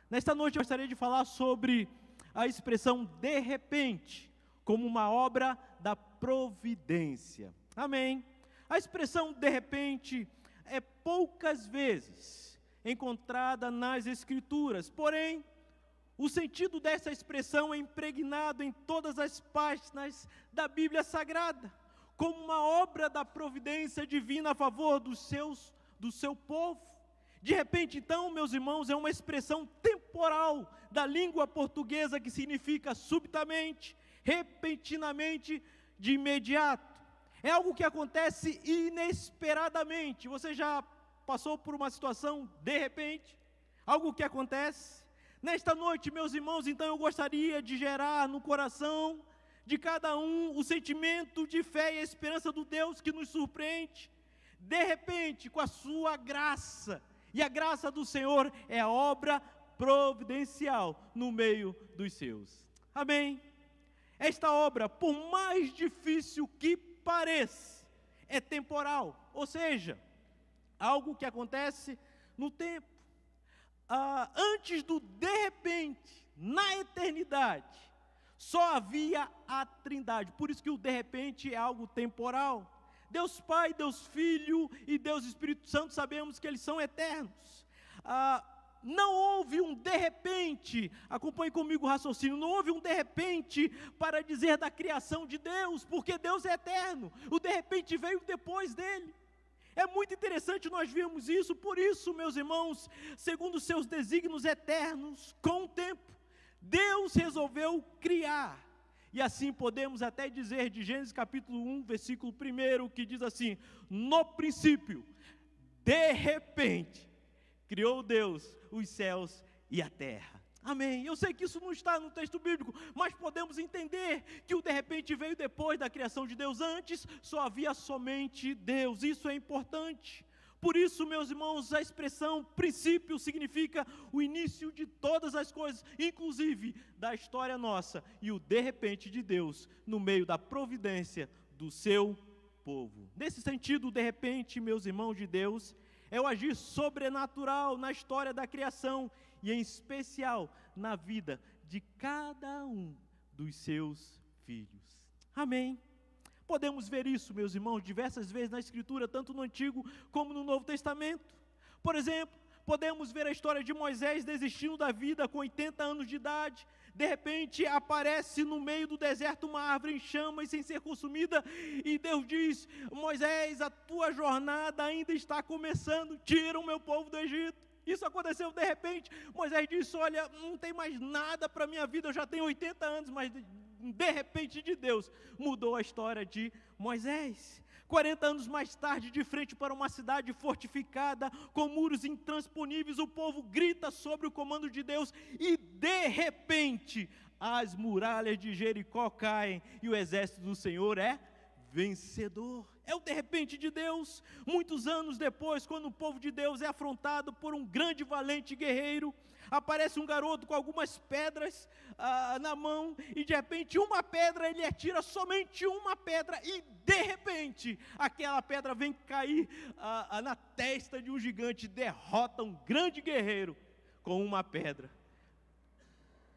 Nesta noite eu gostaria de falar sobre a expressão de repente, como uma obra da providência. Amém? A expressão de repente é poucas vezes encontrada nas Escrituras, porém, o sentido dessa expressão é impregnado em todas as páginas da Bíblia Sagrada, como uma obra da providência divina a favor do seu povo. De repente, então, meus irmãos, é uma expressão temporal da língua portuguesa que significa subitamente, repentinamente, de imediato. É algo que acontece inesperadamente. Você já passou por uma situação de repente? Algo que acontece? Nesta noite, meus irmãos, então eu gostaria de gerar no coração de cada um o sentimento de fé e esperança do Deus que nos surpreende, de repente, com a sua graça. E a graça do Senhor é a obra providencial no meio dos seus. Amém? Esta obra, por mais difícil que pareça, é temporal, ou seja, algo que acontece no tempo. Antes do de repente, na eternidade, só havia a Trindade. Por isso que o de repente é algo temporal. Deus Pai, Deus Filho e Deus Espírito Santo, sabemos que eles são eternos. Não houve um de repente, acompanhe comigo o raciocínio, não houve um de repente para dizer da criação de Deus, porque Deus é eterno. O de repente veio depois dele. É muito interessante nós vermos isso, por isso, meus irmãos, segundo os seus desígnios eternos, com o tempo, Deus resolveu criar. E assim podemos até dizer de Gênesis capítulo 1, versículo 1, que diz assim: no princípio, de repente, criou Deus os céus e a terra. Amém. Eu sei que isso não está no texto bíblico, mas podemos entender que o de repente veio depois da criação de Deus. Antes só havia somente Deus. Isso é importante. Por isso, meus irmãos, a expressão princípio significa o início de todas as coisas, inclusive da história nossa, e o de repente de Deus no meio da providência do seu povo. Nesse sentido, o de repente, meus irmãos de Deus, é o agir sobrenatural na história da criação e em especial na vida de cada um dos seus filhos. Amém. Podemos ver isso, meus irmãos, diversas vezes na Escritura, tanto no Antigo como no Novo Testamento. Por exemplo, podemos ver a história de Moisés desistindo da vida com 80 anos de idade. De repente aparece no meio do deserto uma árvore em chamas sem ser consumida, e Deus diz: Moisés, a tua jornada ainda está começando, tira o meu povo do Egito. Isso aconteceu de repente. Moisés disse: olha, não tem mais nada para a minha vida, eu já tenho 80 anos, mas de repente de Deus mudou a história de Moisés. 40 anos mais tarde, de frente para uma cidade fortificada, com muros intransponíveis, o povo grita sobre o comando de Deus, e de repente as muralhas de Jericó caem, e o exército do Senhor é vencedor. É o de repente de Deus. Muitos anos depois, quando o povo de Deus é afrontado por um grande valente guerreiro, aparece um garoto com algumas pedras na mão, e de repente uma pedra, ele atira somente uma pedra, e de repente aquela pedra vem cair na testa de um gigante, derrota um grande guerreiro com uma pedra.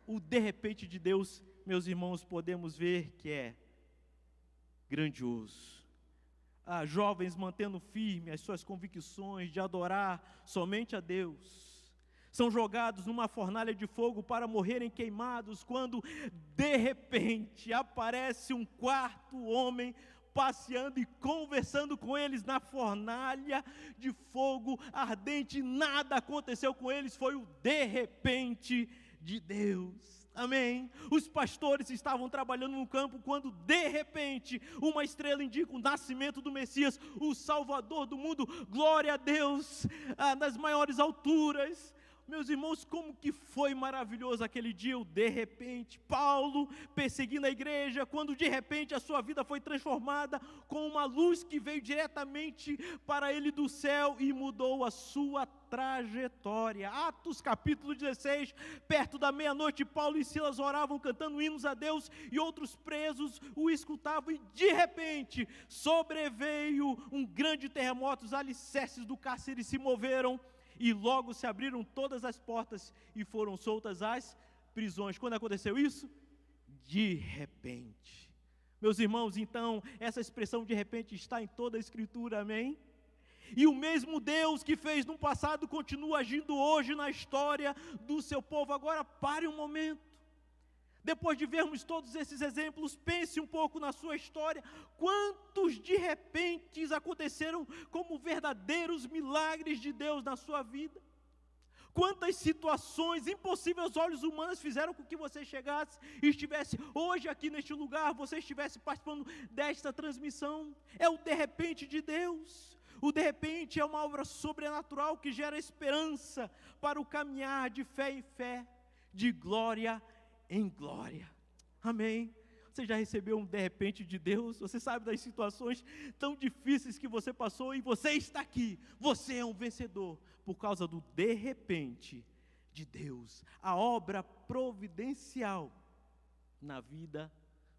O de repente de Deus, meus irmãos, podemos ver que é grandioso. Jovens mantendo firme as suas convicções de adorar somente a Deus, são jogados numa fornalha de fogo para morrerem queimados, quando de repente aparece um quarto homem passeando e conversando com eles na fornalha de fogo ardente. Nada aconteceu com eles, foi o de repente de Deus. Amém? Os pastores estavam trabalhando no campo quando de repente uma estrela indica o nascimento do Messias, o Salvador do mundo. Glória a Deus nas maiores alturas. Meus irmãos, como que foi maravilhoso aquele dia, o de repente. Paulo perseguindo a igreja, quando de repente a sua vida foi transformada com uma luz que veio diretamente para ele do céu e mudou a sua trajetória. Atos capítulo 16, perto da meia-noite, Paulo e Silas oravam cantando hinos a Deus, e outros presos o escutavam, e de repente sobreveio um grande terremoto, os alicerces do cárcere se moveram, e logo se abriram todas as portas e foram soltas as prisões. Quando aconteceu isso? De repente. Meus irmãos, então, essa expressão de repente está em toda a Escritura, amém? E o mesmo Deus que fez no passado continua agindo hoje na história do seu povo. Agora pare um momento. Depois de vermos todos esses exemplos, pense um pouco na sua história. Quantos de repente aconteceram como verdadeiros milagres de Deus na sua vida? Quantas situações impossíveis aos olhos humanos fizeram com que você chegasse e estivesse hoje aqui neste lugar, você estivesse participando desta transmissão? É o de repente de Deus. O de repente é uma obra sobrenatural que gera esperança para o caminhar de fé em fé, de glória em glória. Amém? Você já recebeu um de repente de Deus? Você sabe das situações tão difíceis que você passou e você está aqui. Você é um vencedor por causa do de repente de Deus. A obra providencial na vida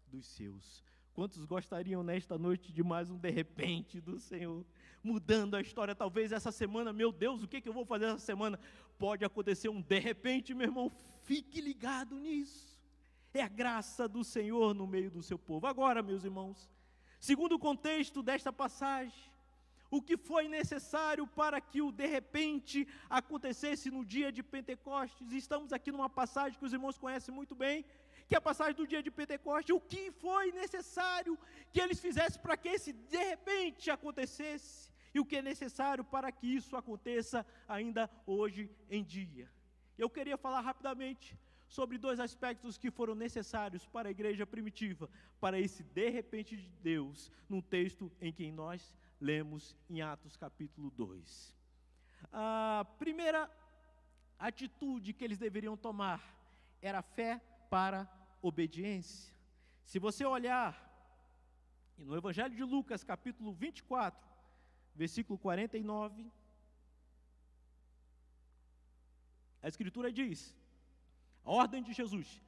dos seus. Quantos gostariam nesta noite de mais um de repente do Senhor? Mudando a história, talvez essa semana, meu Deus, o que eu vou fazer essa semana? Pode acontecer um de repente, meu irmão, fique ligado nisso. É a graça do Senhor no meio do seu povo. Agora, meus irmãos, segundo o contexto desta passagem, o que foi necessário para que o de repente acontecesse no dia de Pentecostes? Estamos aqui numa passagem que os irmãos conhecem muito bem, que é a passagem do dia de Pentecostes. O que foi necessário que eles fizessem para que esse de repente acontecesse? E o que é necessário para que isso aconteça ainda hoje em dia? Eu queria falar rapidamente sobre dois aspectos que foram necessários para a igreja primitiva, para esse de repente de Deus, num texto em que nós lemos em Atos capítulo 2. A primeira atitude que eles deveriam tomar era fé para obediência. Se você olhar no Evangelho de Lucas, capítulo 24, versículo 49, a Escritura diz, a ordem de Jesus,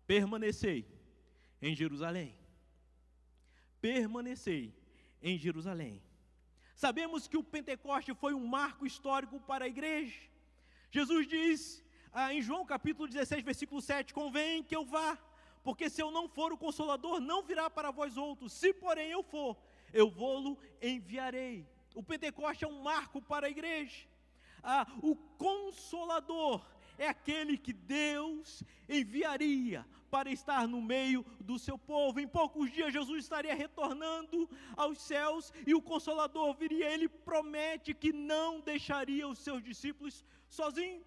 permanecei em Jerusalém. Permanecei em Jerusalém. Sabemos que o Pentecoste foi um marco histórico para a igreja. Jesus diz em João capítulo 16, versículo 7, convém que eu vá, porque se eu não for, o Consolador não virá para vós outros. Se porém eu for, eu vou-lo enviarei. O Pentecoste é um marco para a igreja. O Consolador é aquele que Deus enviaria para estar no meio do seu povo. Em poucos dias Jesus estaria retornando aos céus e o Consolador viria. Ele promete que não deixaria os seus discípulos sozinhos.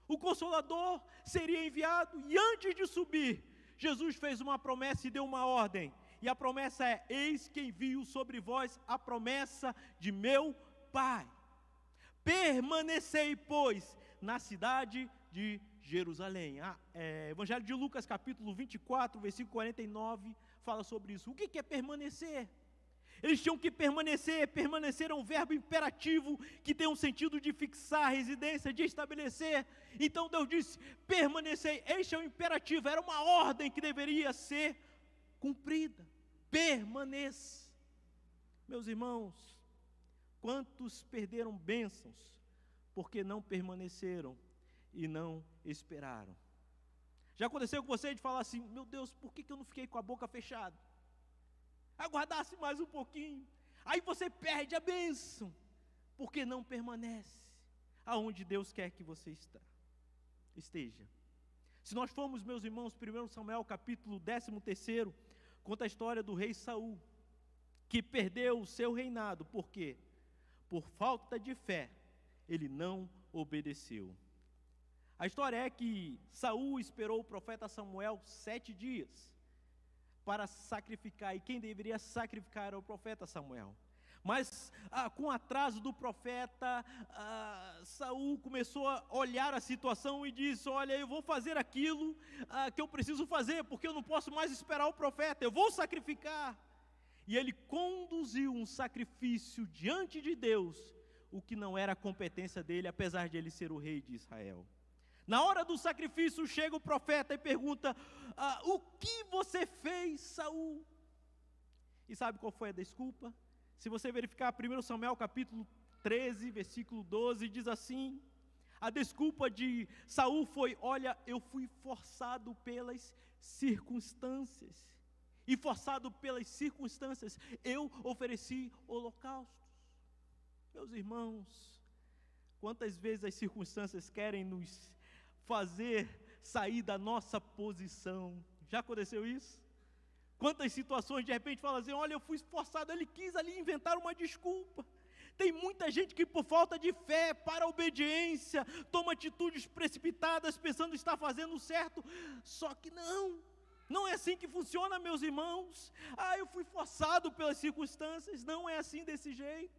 O Consolador seria enviado e antes de subir, Jesus fez uma promessa e deu uma ordem. E a promessa é, eis que envio sobre vós a promessa de meu Pai. Permanecei, pois, na cidade de Jerusalém. Evangelho de Lucas, capítulo 24, versículo 49, fala sobre isso. O que é permanecer? Eles tinham que permanecer. Permanecer é um verbo imperativo que tem um sentido de fixar, residência, de estabelecer. Então Deus disse, permanecer. Este é o imperativo, era uma ordem que deveria ser cumprida. Permaneça. Meus irmãos, quantos perderam bênçãos porque não permaneceram e não esperaram? Já aconteceu com você de falar assim, meu Deus, por que eu não fiquei com a boca fechada? Aguardasse mais um pouquinho. Aí você perde a bênção, porque não permanece aonde Deus quer que você esteja. Se nós formos, meus irmãos, 1 Samuel capítulo 13, conta a história do rei Saul, que perdeu o seu reinado, por quê? Por falta de fé, ele não obedeceu. A história é que Saul esperou o profeta Samuel 7 dias para sacrificar, e quem deveria sacrificar era o profeta Samuel. Mas com o atraso do profeta, Saul começou a olhar a situação e disse, olha, eu vou fazer aquilo que eu preciso fazer, porque eu não posso mais esperar o profeta, eu vou sacrificar. E ele conduziu um sacrifício diante de Deus, o que não era competência dele, apesar de ele ser o rei de Israel. Na hora do sacrifício chega o profeta e pergunta, o que você fez, Saul? E sabe qual foi a desculpa? Se você verificar 1 Samuel capítulo 13, versículo 12, diz assim, A desculpa de Saul foi: olha, eu fui forçado pelas circunstâncias. E forçado pelas circunstâncias, eu ofereci holocaustos. Meus irmãos, quantas vezes as circunstâncias querem nos fazer sair da nossa posição? Já aconteceu isso? Quantas situações de repente falam assim: olha, eu fui forçado, ele quis ali inventar uma desculpa. Tem muita gente que por falta de fé, para a obediência, toma atitudes precipitadas pensando estar fazendo certo, só que não é assim que funciona, meus irmãos. Eu fui forçado pelas circunstâncias. Não é assim, desse jeito.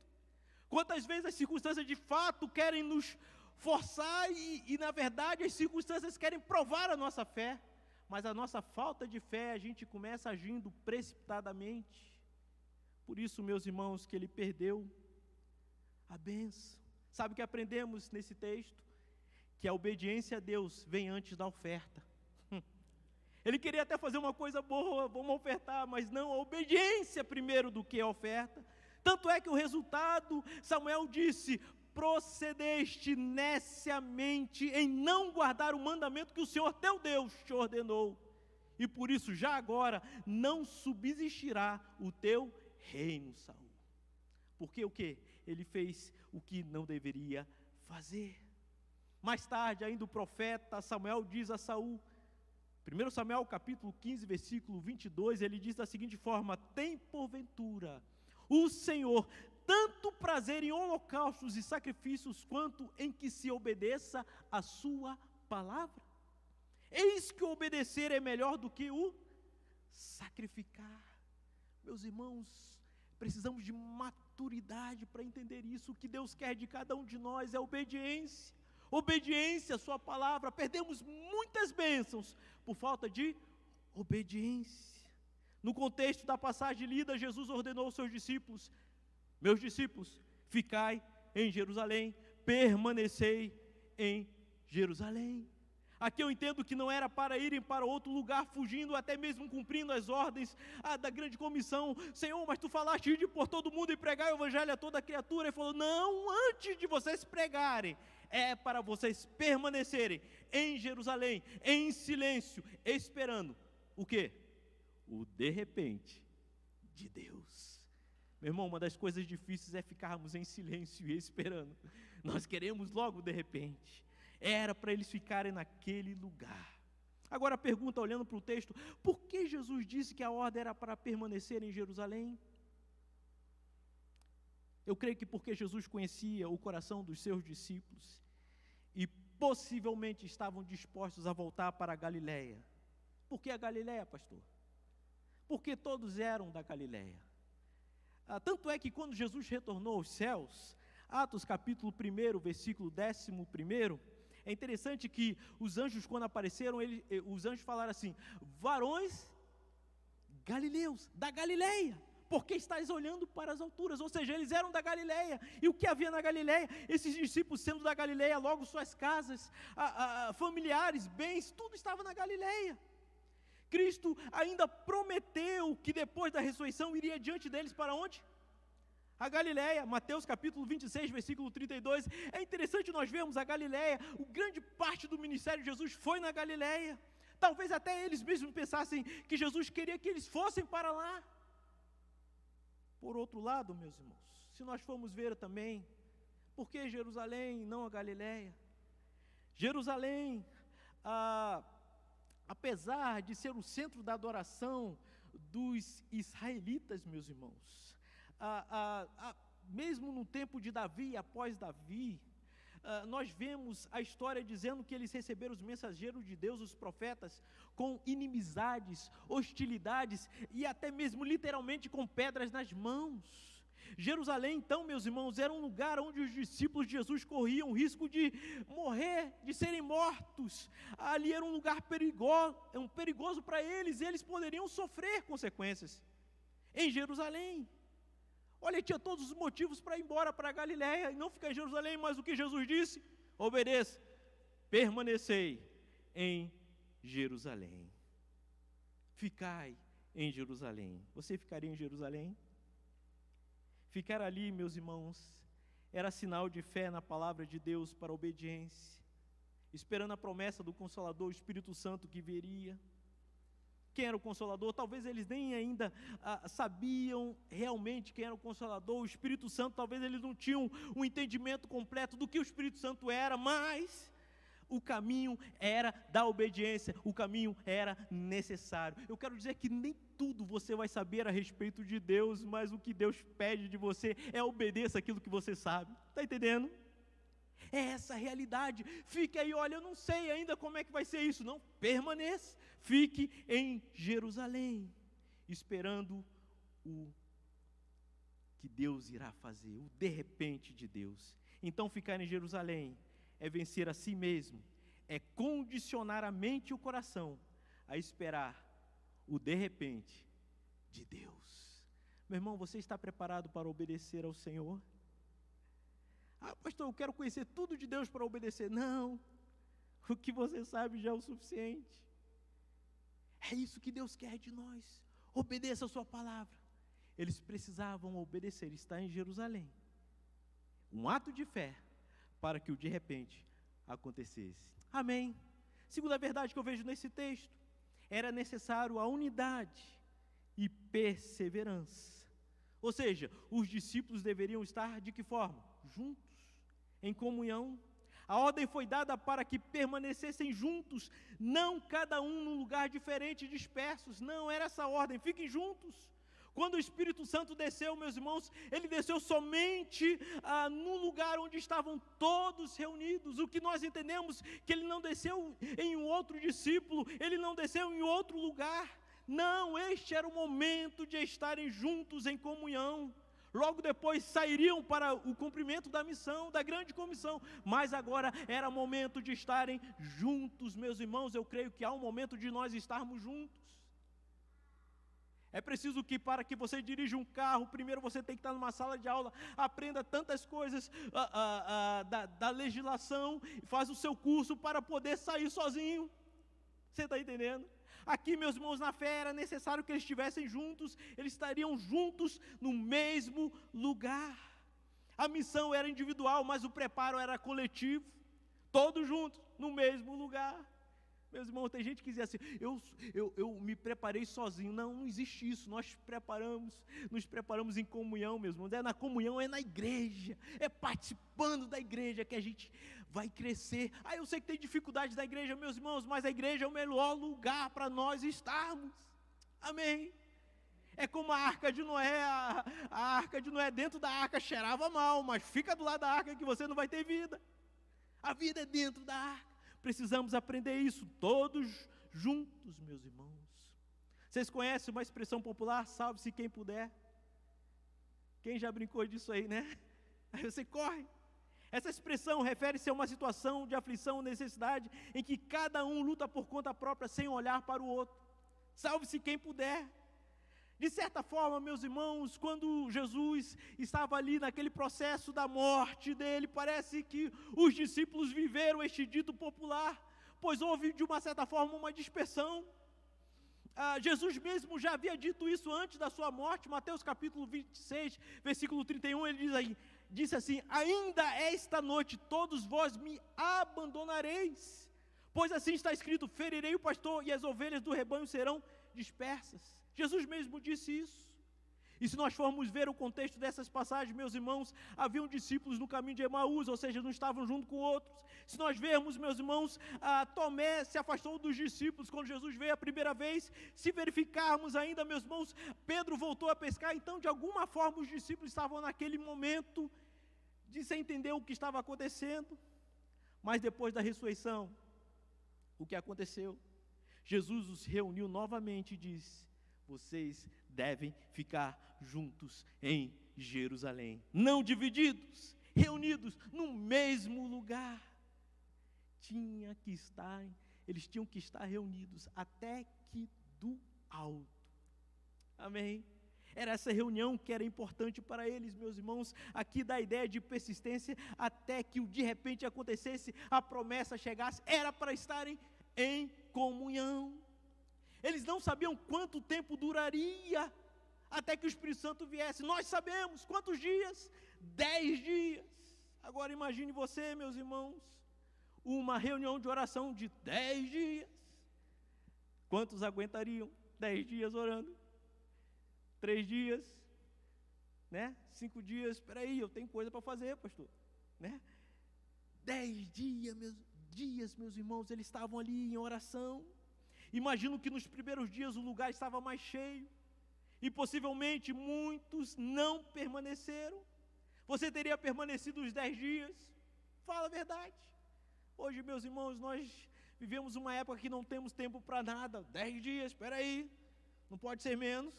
Quantas vezes as circunstâncias de fato querem nos forçar e na verdade as circunstâncias querem provar a nossa fé, mas a nossa falta de fé, a gente começa agindo precipitadamente. Por isso, meus irmãos, que ele perdeu a bênção. Sabe o que aprendemos nesse texto? Que a obediência a Deus vem antes da oferta. Ele queria até fazer uma coisa boa, vamos ofertar, mas não, a obediência primeiro do que a oferta. Tanto é que o resultado, Samuel disse: procedeste neciamente em não guardar o mandamento que o Senhor teu Deus te ordenou, e por isso já agora não subsistirá o teu reino, Saul. Porque o quê? Ele fez o que não deveria fazer. Mais tarde ainda o profeta Samuel diz a Saul, 1 Samuel capítulo 15, versículo 22, ele diz da seguinte forma: tem porventura o Senhor tanto prazer em holocaustos e sacrifícios, quanto em que se obedeça a sua palavra? Eis que o obedecer é melhor do que o sacrificar. Meus irmãos, precisamos de maturidade para entender isso. O que Deus quer de cada um de nós é obediência. Obediência à sua palavra. Perdemos muitas bênçãos por falta de obediência. No contexto da passagem lida, Jesus ordenou aos seus discípulos: meus discípulos, ficai em Jerusalém, permanecei em Jerusalém. Aqui eu entendo que não era para irem para outro lugar, fugindo, até mesmo cumprindo as ordens da grande comissão. Senhor, mas tu falaste ir por todo mundo e pregar o evangelho a toda criatura. Ele falou: não, antes de vocês pregarem, é para vocês permanecerem em Jerusalém, em silêncio, esperando o quê? O de repente de Deus. Meu irmão, uma das coisas difíceis é ficarmos em silêncio e esperando. Nós queremos logo de repente. Era para eles ficarem naquele lugar. Agora a pergunta, olhando para o texto: por que Jesus disse que a ordem era para permanecer em Jerusalém? Eu creio que porque Jesus conhecia o coração dos seus discípulos e possivelmente estavam dispostos a voltar para a Galileia. Por que a Galileia, pastor? Porque todos eram da Galileia. Tanto é que quando Jesus retornou aos céus, Atos capítulo 1, versículo 11, é interessante que os anjos, quando apareceram, os anjos falaram assim: varões galileus, da Galileia, porque estáis olhando para as alturas. Ou seja, eles eram da Galileia. E o que havia na Galileia? Esses discípulos sendo da Galileia, logo suas casas, familiares, bens, tudo estava na Galileia. Cristo ainda prometeu que depois da ressurreição iria diante deles para onde? A Galileia. Mateus capítulo 26, versículo 32. É interessante nós vermos a Galileia. Grande parte do ministério de Jesus foi na Galileia. Talvez até eles mesmos pensassem que Jesus queria que eles fossem para lá. Por outro lado, meus irmãos, se nós formos ver também, por que Jerusalém e não a Galileia? Jerusalém, apesar de ser o centro da adoração dos israelitas, meus irmãos, mesmo no tempo de Davi, após Davi, nós vemos a história dizendo que eles receberam os mensageiros de Deus, os profetas, com inimizades, hostilidades e até mesmo literalmente com pedras nas mãos. Jerusalém, então, meus irmãos, era um lugar onde os discípulos de Jesus corriam o risco de morrer, de serem mortos. Ali era um lugar perigoso para eles, e eles poderiam sofrer consequências. Em Jerusalém, olha, tinha todos os motivos para ir embora para a Galileia e não ficar em Jerusalém, mas o que Jesus disse? Obedeça, permanecei em Jerusalém. Ficai em Jerusalém. Você ficaria em Jerusalém? Ficar ali, meus irmãos, era sinal de fé na palavra de Deus para a obediência, esperando a promessa do Consolador, o Espírito Santo que viria. Quem era o Consolador? Talvez eles nem ainda sabiam realmente quem era o Consolador. O Espírito Santo, talvez eles não tinham um entendimento completo do que o Espírito Santo era, mas o caminho era da obediência, o caminho era necessário. Eu quero dizer que nem tudo você vai saber a respeito de Deus, mas o que Deus pede de você é obedeça aquilo que você sabe. Está entendendo? É essa a realidade. Fique aí, olha, eu não sei ainda como é que vai ser isso. Não, permaneça. Fique em Jerusalém, esperando o que Deus irá fazer, o de repente de Deus. Então ficar em Jerusalém é vencer a si mesmo, é condicionar a mente e o coração a esperar o de repente de Deus. Meu irmão, você está preparado para obedecer ao Senhor? Pastor, eu quero conhecer tudo de Deus para obedecer. Não, o que você sabe já é o suficiente. É isso que Deus quer de nós. Obedeça a sua palavra. Eles precisavam obedecer, estar em Jerusalém. Um ato de fé para que o de repente acontecesse. Amém. Segunda verdade que eu vejo nesse texto, era necessário a unidade e perseverança. Ou seja, os discípulos deveriam estar de que forma? Juntos, em comunhão. A ordem foi dada para que permanecessem juntos, não cada um num lugar diferente, dispersos. Não, era essa a ordem, fiquem juntos. Quando o Espírito Santo desceu, meus irmãos, ele desceu somente no lugar onde estavam todos reunidos. O que nós entendemos, que ele não desceu em um outro discípulo, ele não desceu em outro lugar. Não, este era o momento de estarem juntos em comunhão. Logo depois sairiam para o cumprimento da missão, da grande comissão. Mas agora era momento de estarem juntos, meus irmãos. Eu creio que há um momento de nós estarmos juntos. É preciso que para que você dirija um carro, primeiro você tem que estar numa sala de aula, aprenda tantas coisas da legislação, faz o seu curso para poder sair sozinho. Você está entendendo? Aqui, meus irmãos, na fé era necessário que eles estivessem juntos, eles estariam juntos no mesmo lugar. A missão era individual, mas o preparo era coletivo, todos juntos, no mesmo lugar. Meus irmãos, tem gente que diz assim, eu me preparei sozinho. Não existe isso, nós nos preparamos em comunhão, meus irmãos. É na comunhão, é na igreja, é participando da igreja que a gente vai crescer. Eu sei que tem dificuldade da igreja, meus irmãos, mas a igreja é o melhor lugar para nós estarmos. Amém. É como a arca de Noé, a arca de Noé dentro da arca cheirava mal, mas fica do lado da arca que você não vai ter vida. A vida é dentro da arca. Precisamos aprender isso, todos juntos, meus irmãos. Vocês conhecem uma expressão popular, salve-se quem puder? Quem já brincou disso aí, né? Aí você corre. Essa expressão refere-se a uma situação de aflição ou necessidade em que cada um luta por conta própria sem olhar para o outro. Salve-se quem puder. De certa forma, meus irmãos, quando Jesus estava ali naquele processo da morte dele, parece que os discípulos viveram este dito popular, pois houve de uma certa forma uma dispersão. Jesus mesmo já havia dito isso antes da sua morte. Mateus capítulo 26, versículo 31, ele disse assim, ainda esta noite todos vós me abandonareis, pois assim está escrito, ferirei o pastor e as ovelhas do rebanho serão dispersas. Jesus mesmo disse isso. E se nós formos ver o contexto dessas passagens, meus irmãos, haviam discípulos no caminho de Emaús, ou seja, não estavam junto com outros. Se nós vermos, meus irmãos, Tomé se afastou dos discípulos quando Jesus veio a primeira vez. Se verificarmos ainda, meus irmãos, Pedro voltou a pescar. Então, de alguma forma, os discípulos estavam naquele momento de sem entender o que estava acontecendo. Mas depois da ressurreição, o que aconteceu? Jesus os reuniu novamente e disse, vocês devem ficar juntos em Jerusalém, não divididos, reunidos no mesmo lugar. Eles tinham que estar reunidos até que do alto. Amém? Era essa reunião que era importante para eles, meus irmãos. Aqui dá a ideia de persistência até que o de repente acontecesse, a promessa chegasse, era para estarem em comunhão. Eles não sabiam quanto tempo duraria até que o Espírito Santo viesse. Nós sabemos quantos dias? 10 dias. Agora imagine você, meus irmãos, uma reunião de oração de 10 dias. Quantos aguentariam 10 dias orando? 3 dias, né? 5 dias, espera aí, eu tenho coisa para fazer, pastor, né? 10 dias, meus irmãos, eles estavam ali em oração. Imagino que nos primeiros dias o lugar estava mais cheio, e possivelmente muitos não permaneceram. Você teria permanecido os 10 dias? Fala a verdade. Hoje, meus irmãos, nós vivemos uma época que não temos tempo para nada. 10 dias, espera aí, não pode ser menos.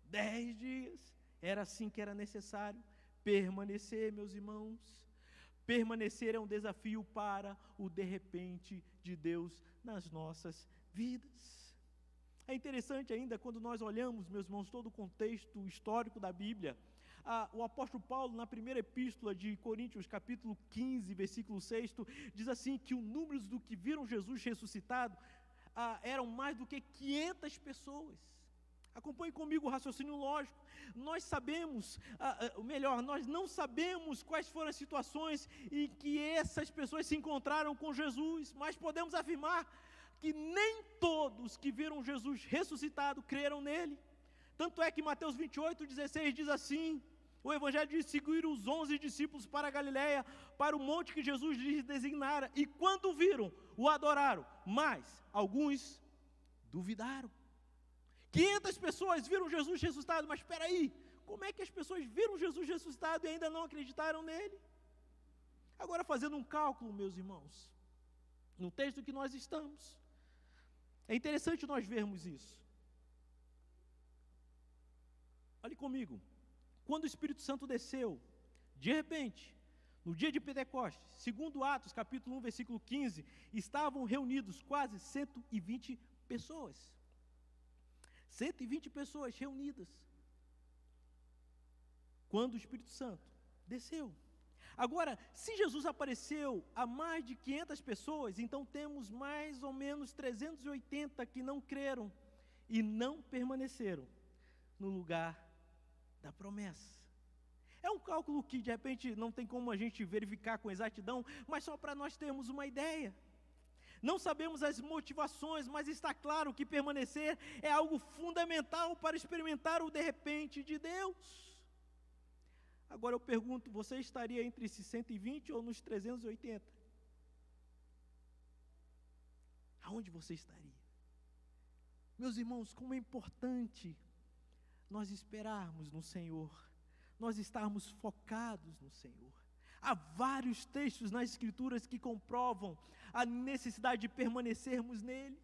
10 dias, era assim que era necessário permanecer, meus irmãos. Permanecer é um desafio para o de repente de Deus nas nossas vidas. É interessante ainda quando nós olhamos, meus irmãos, todo o contexto histórico da Bíblia. O apóstolo Paulo, na primeira epístola de Coríntios, capítulo 15, versículo 6, diz assim, que o número do que viram Jesus ressuscitado eram mais do que 500 pessoas. Acompanhe comigo o raciocínio lógico. Nós sabemos, nós não sabemos quais foram as situações em que essas pessoas se encontraram com Jesus, mas podemos afirmar que nem todos que viram Jesus ressuscitado creram nele. Tanto é que Mateus 28:16 diz assim, o Evangelho diz, seguiram os 11 discípulos para a Galileia, para o monte que Jesus lhes designara, e quando viram, o adoraram, mas alguns duvidaram. 500 pessoas viram Jesus ressuscitado, mas espera aí, como é que as pessoas viram Jesus ressuscitado e ainda não acreditaram nele? Agora, fazendo um cálculo, meus irmãos, no texto que nós estamos, é interessante nós vermos isso. Olhe comigo, quando o Espírito Santo desceu, de repente, no dia de Pentecostes, segundo Atos, capítulo 1, versículo 15, estavam reunidos quase 120 pessoas. 120 pessoas reunidas, quando o Espírito Santo desceu. Agora, se Jesus apareceu a mais de 500 pessoas, então temos mais ou menos 380 que não creram e não permaneceram no lugar da promessa. É um cálculo que de repente não tem como a gente verificar com exatidão, mas só para nós termos uma ideia. Não sabemos as motivações, mas está claro que permanecer é algo fundamental para experimentar o de repente de Deus. Agora eu pergunto, você estaria entre esses 120 ou nos 380? Aonde você estaria? Meus irmãos, como é importante nós esperarmos no Senhor, nós estarmos focados no Senhor. Há vários textos nas Escrituras que comprovam a necessidade de permanecermos nele.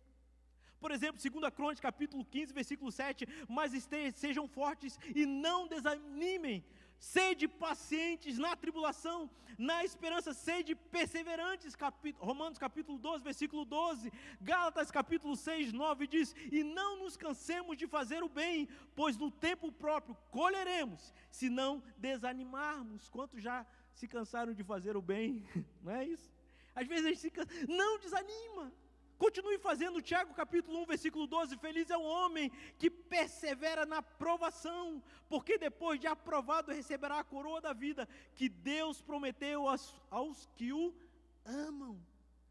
Por exemplo, 2 Crônicas, capítulo 15, versículo 7, mas sejam fortes e não desanimem, sede pacientes na tribulação, na esperança, sede perseverantes, Romanos capítulo 12, versículo 12, Gálatas capítulo 6, 9 diz, e não nos cansemos de fazer o bem, pois no tempo próprio colheremos, se não desanimarmos. Quantos já se cansaram de fazer o bem? Não é isso? Às vezes a gente se cansa, não desanima. Continue fazendo. Tiago capítulo 1, versículo 12, feliz é o homem que persevera na provação, porque depois de aprovado receberá a coroa da vida, que Deus prometeu aos que o amam.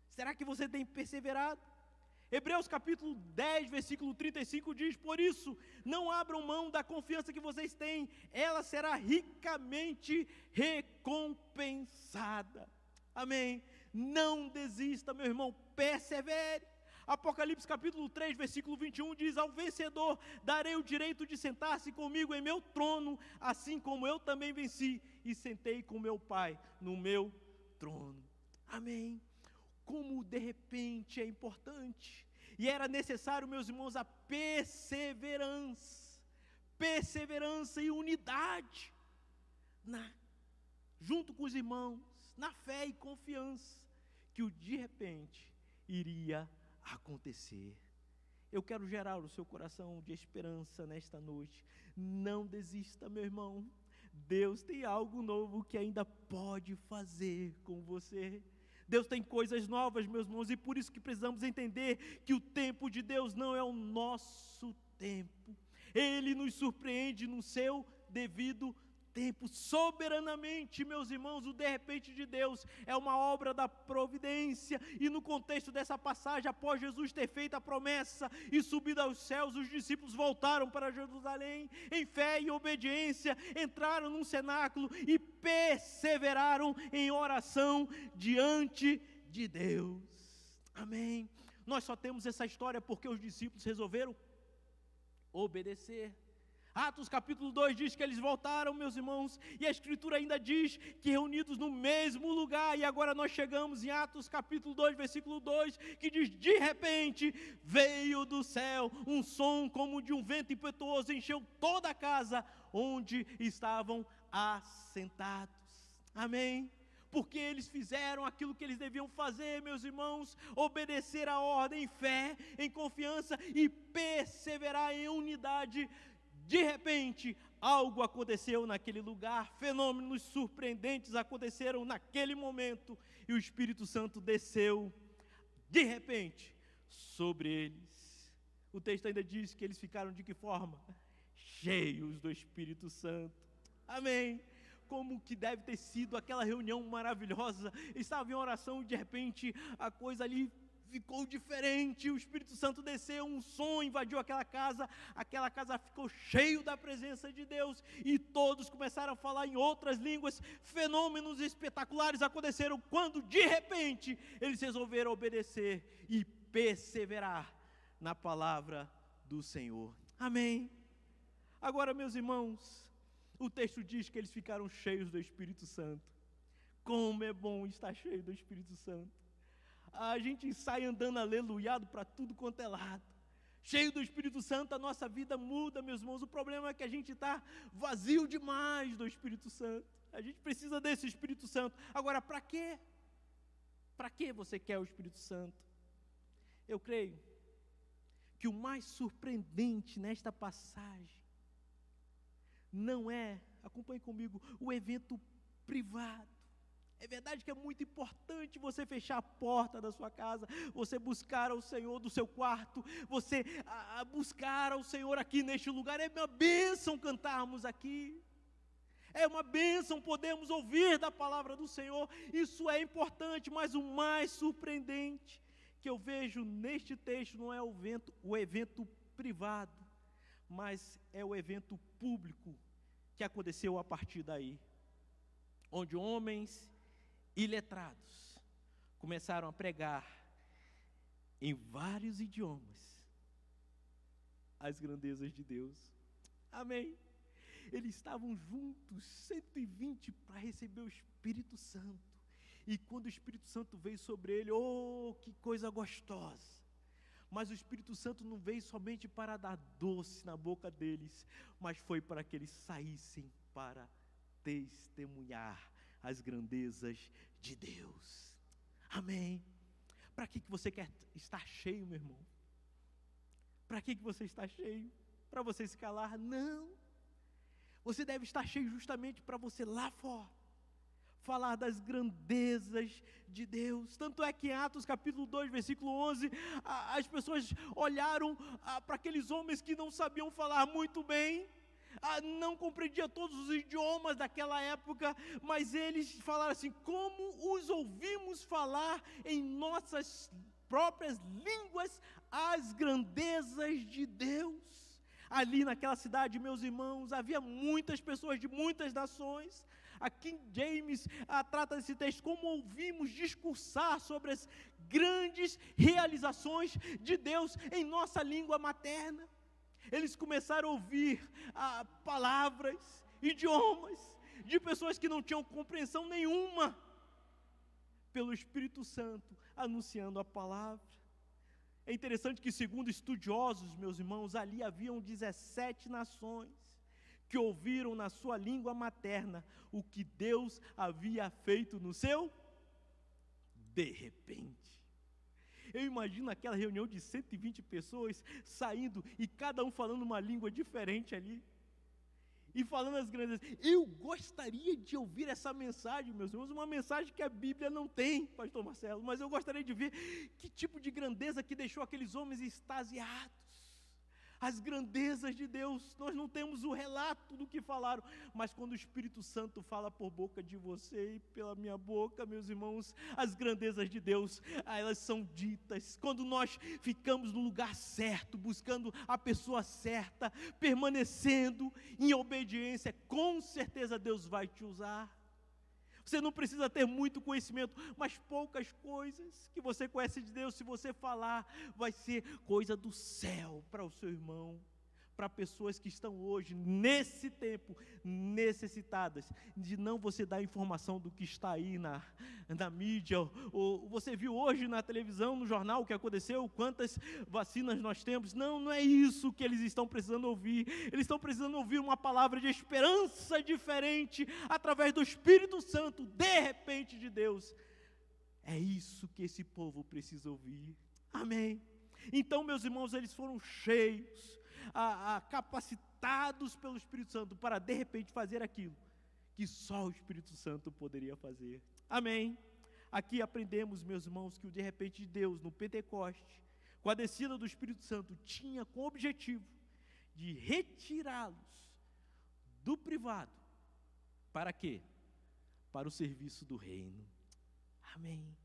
Será que você tem perseverado? Hebreus capítulo 10, versículo 35 diz, por isso, não abram mão da confiança que vocês têm, ela será ricamente recompensada. Amém? Não desista, meu irmão, persevere. Apocalipse capítulo 3, versículo 21 diz, ao vencedor darei o direito de sentar-se comigo em meu trono, assim como eu também venci e sentei com meu Pai no meu trono. Amém? Como de repente é importante, e era necessário, meus irmãos, a perseverança e unidade, junto com os irmãos, na fé e confiança, que o de repente iria acontecer. Eu quero gerar no seu coração de esperança nesta noite. Não desista, meu irmão. Deus tem algo novo que ainda pode fazer com você. Deus tem coisas novas, meus irmãos, e por isso que precisamos entender que o tempo de Deus não é o nosso tempo. Ele nos surpreende no seu devido tempo, soberanamente, meus irmãos, o de repente de Deus é uma obra da providência. E no contexto dessa passagem, após Jesus ter feito a promessa e subido aos céus, os discípulos voltaram para Jerusalém em fé e obediência, entraram num cenáculo e perseveraram em oração diante de Deus. Amém. Nós só temos essa história porque os discípulos resolveram obedecer. Atos capítulo 2 diz que eles voltaram, meus irmãos, e a Escritura ainda diz que reunidos no mesmo lugar, e agora nós chegamos em Atos capítulo 2, versículo 2, que diz: de repente veio do céu um som como de um vento impetuoso, encheu toda a casa onde estavam assentados. Amém? Porque eles fizeram aquilo que eles deviam fazer, meus irmãos, obedecer a ordem em fé, em confiança e perseverar em unidade. De repente, algo aconteceu naquele lugar, fenômenos surpreendentes aconteceram naquele momento, e o Espírito Santo desceu, de repente, sobre eles. O texto ainda diz que eles ficaram de que forma? Cheios do Espírito Santo. Amém. Como que deve ter sido aquela reunião maravilhosa, estava em oração e de repente a coisa ali ficou diferente, o Espírito Santo desceu, um som invadiu aquela casa ficou cheia da presença de Deus, e todos começaram a falar em outras línguas. Fenômenos espetaculares aconteceram, quando de repente, eles resolveram obedecer e perseverar na palavra do Senhor. Amém? Agora, meus irmãos, o texto diz que eles ficaram cheios do Espírito Santo. Como é bom estar cheio do Espírito Santo. A gente sai andando aleluiado para tudo quanto é lado. Cheio do Espírito Santo, a nossa vida muda, meus irmãos. O problema é que a gente está vazio demais do Espírito Santo. A gente precisa desse Espírito Santo. Agora, para quê? Para que você quer o Espírito Santo? Eu creio que o mais surpreendente nesta passagem não é, acompanhe comigo, o evento privado. É verdade que é muito importante você fechar a porta da sua casa, você buscar ao Senhor do seu quarto, você buscar ao Senhor aqui neste lugar. É uma bênção cantarmos aqui, é uma bênção podermos ouvir da palavra do Senhor, isso é importante, mas o mais surpreendente que eu vejo neste texto não é o evento privado, mas é o evento público que aconteceu a partir daí, onde homens iletrados começaram a pregar em vários idiomas as grandezas de Deus. Amém? Eles estavam juntos, 120, para receber o Espírito Santo. E quando o Espírito Santo veio sobre ele, oh, que coisa gostosa! Mas o Espírito Santo não veio somente para dar doce na boca deles, mas foi para que eles saíssem para testemunhar as grandezas de Deus. Amém? Para que você quer estar cheio, meu irmão? Para que você está cheio? Para você se calar? Não. Você deve estar cheio justamente para você lá fora falar das grandezas de Deus. Tanto é que em Atos capítulo 2, versículo 11, as pessoas olharam para aqueles homens que não sabiam falar muito bem, não compreendia todos os idiomas daquela época, mas eles falaram assim: como os ouvimos falar em nossas próprias línguas as grandezas de Deus. Ali naquela cidade, meus irmãos, havia muitas pessoas de muitas nações. A King James trata desse texto como ouvimos discursar sobre as grandes realizações de Deus em nossa língua materna. Eles começaram a ouvir palavras, idiomas, de pessoas que não tinham compreensão nenhuma, pelo Espírito Santo, anunciando a palavra. É interessante que, segundo estudiosos, meus irmãos, ali haviam 17 nações que ouviram na sua língua materna o que Deus havia feito no seu de repente. Eu imagino aquela reunião de 120 pessoas saindo e cada um falando uma língua diferente ali e falando as grandezas. Eu gostaria de ouvir essa mensagem, meus irmãos, uma mensagem que a Bíblia não tem, pastor Marcelo, mas eu gostaria de ver que tipo de grandeza que deixou aqueles homens extasiados. as grandezas de Deus. Nós não temos o relato do que falaram, mas quando o Espírito Santo fala por boca de você e pela minha boca, meus irmãos, as grandezas de Deus, elas são ditas. Quando nós ficamos no lugar certo, buscando a pessoa certa, permanecendo em obediência, com certeza Deus vai te usar. Você não precisa ter muito conhecimento, mas poucas coisas que você conhece de Deus, se você falar, vai ser coisa do céu para o seu irmão, para pessoas que estão hoje, nesse tempo, necessitadas de não você dar informação do que está aí na mídia, ou você viu hoje na televisão, no jornal, o que aconteceu, quantas vacinas nós temos. Não é isso que eles estão precisando ouvir. Eles estão precisando ouvir uma palavra de esperança diferente, através do Espírito Santo, de repente, de Deus. É isso que esse povo precisa ouvir. Amém. Então, meus irmãos, eles foram cheios, capacitados pelo Espírito Santo para de repente fazer aquilo que só o Espírito Santo poderia fazer. Amém. Aqui aprendemos, meus irmãos, que o de repente de Deus no Pentecoste, com a descida do Espírito Santo, tinha como objetivo de retirá-los do privado. Para quê? Para o serviço do reino. Amém.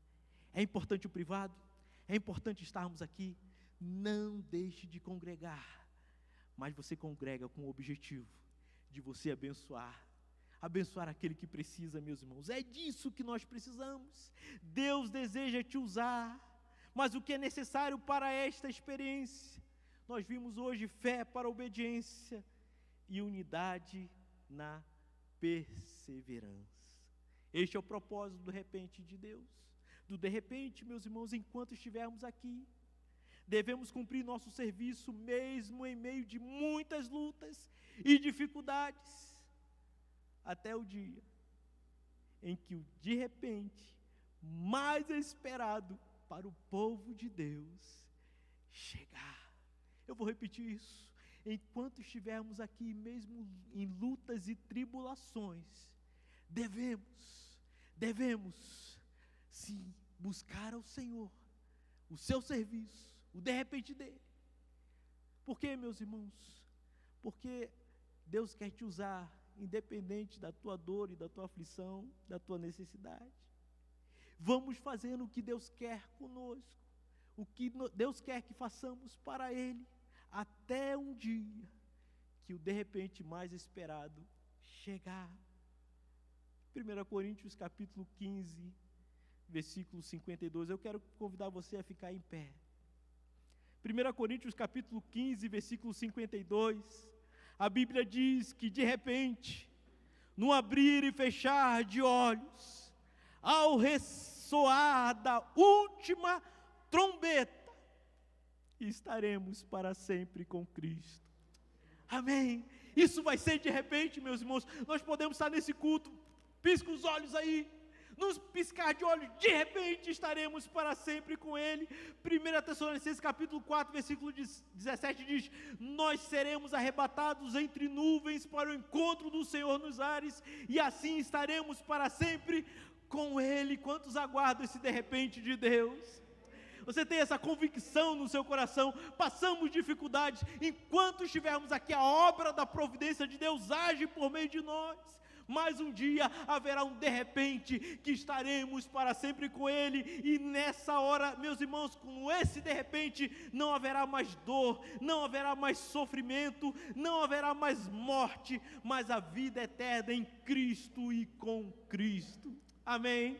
É importante o privado, é importante estarmos aqui. Não deixe de congregar, mas você congrega com o objetivo de você abençoar aquele que precisa, meus irmãos. É disso que nós precisamos. Deus deseja te usar, mas o que é necessário para esta experiência? Nós vimos hoje fé para obediência e unidade na perseverança. Este é o propósito do repente de Deus. Do de repente, meus irmãos, enquanto estivermos aqui, devemos cumprir nosso serviço mesmo em meio de muitas lutas e dificuldades, até o dia em que o de repente mais esperado para o povo de Deus chegar. Eu vou repetir isso. Enquanto estivermos aqui, mesmo em lutas e tribulações, devemos sim buscar ao Senhor, o seu serviço, o de repente dele. Por quê, meus irmãos? Porque Deus quer te usar, independente da tua dor e da tua aflição, da tua necessidade. Vamos fazendo o que Deus quer conosco, o que Deus quer que façamos para Ele, até um dia que o de repente mais esperado chegar. 1 Coríntios capítulo 15, versículo 52, eu quero convidar você a ficar em pé. 1 Coríntios capítulo 15, versículo 52, a Bíblia diz que de repente, no abrir e fechar de olhos, ao ressoar da última trombeta, estaremos para sempre com Cristo. Amém. Isso vai ser de repente, meus irmãos. Nós podemos estar nesse culto, pisca os olhos aí, nos piscar de olhos, de repente estaremos para sempre com Ele. 1 Tessalonicenses capítulo 4, versículo 17 diz: nós seremos arrebatados entre nuvens para o encontro do Senhor nos ares, e assim estaremos para sempre com Ele. Quantos aguardam esse de repente de Deus? Você tem essa convicção no seu coração? Passamos dificuldades, enquanto estivermos aqui, a obra da providência de Deus age por meio de nós. Mas um dia haverá um de repente que estaremos para sempre com Ele, e nessa hora, meus irmãos, com esse de repente, não haverá mais dor, não haverá mais sofrimento, não haverá mais morte, mas a vida eterna em Cristo e com Cristo. Amém?